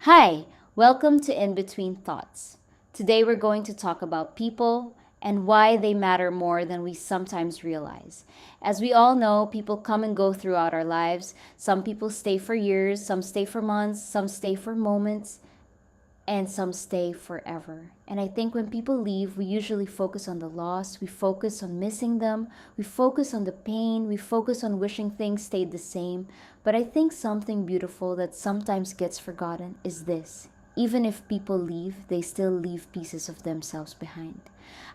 Hi, welcome to In Between Thoughts. Today we're going to talk about people and why they matter more than we sometimes realize. As we all know, people come and go throughout our lives. Some people stay for years, some stay for months, some stay for moments, and some stay forever. And I think when people leave, we usually focus on the loss, we focus on missing them, we focus on the pain, we focus on wishing things stayed the same. But I think something beautiful that sometimes gets forgotten is this. Even if people leave, they still leave pieces of themselves behind.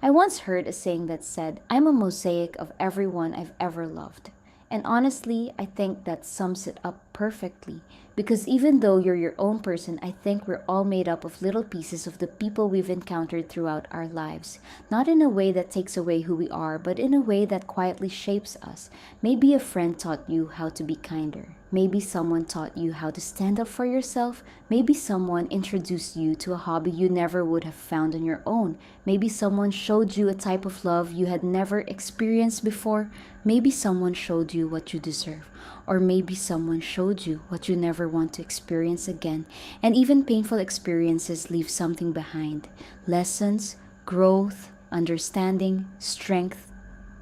I once heard a saying that said, I'm a mosaic of everyone I've ever loved. And honestly, I think that sums it up perfectly. Because even though you're your own person, I think we're all made up of little pieces of the people we've encountered throughout our lives. Not in a way that takes away who we are, but in a way that quietly shapes us. Maybe a friend taught you how to be kinder. Maybe someone taught you how to stand up for yourself. Maybe someone introduced you to a hobby you never would have found on your own. Maybe someone showed you a type of love you had never experienced before. Maybe someone showed you what you deserve. Or maybe someone showed you what you never want to experience again. And even painful experiences leave something behind. Lessons, growth, understanding, strength.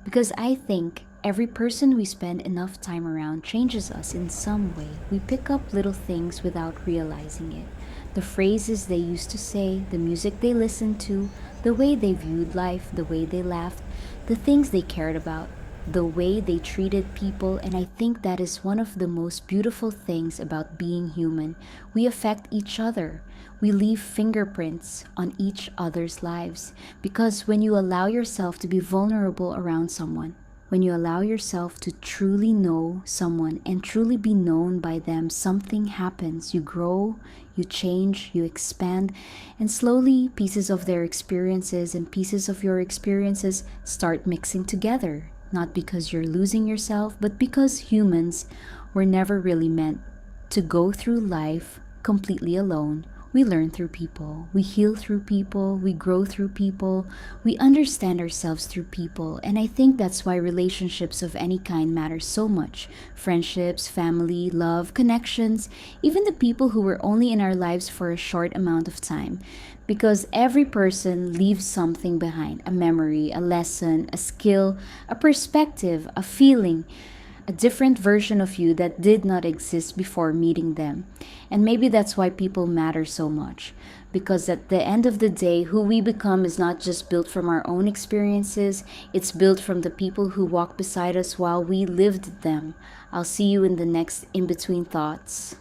Because I think every person we spend enough time around changes us in some way. We pick up little things without realizing it. The phrases they used to say, the music they listened to, the way they viewed life, the way they laughed, the things they cared about, the way they treated people, and I think that is one of the most beautiful things about being human. We affect each other. We leave fingerprints on each other's lives because when you allow yourself to be vulnerable around someone, when you allow yourself to truly know someone and truly be known by them, something happens. You grow, you change, you expand, and slowly pieces of their experiences and pieces of your experiences start mixing together. Not because you're losing yourself, but because humans were never really meant to go through life completely alone. We learn through people, we heal through people, we grow through people, we understand ourselves through people, and I think that's why relationships of any kind matter so much. Friendships, family, love, connections, even the people who were only in our lives for a short amount of time. Because every person leaves something behind, a memory, a lesson, a skill, a perspective, a feeling, a different version of you that did not exist before meeting them. And maybe that's why people matter so much. Because at the end of the day, who we become is not just built from our own experiences, it's built from the people who walked beside us while we lived them. I'll see you in the next In Between Thoughts.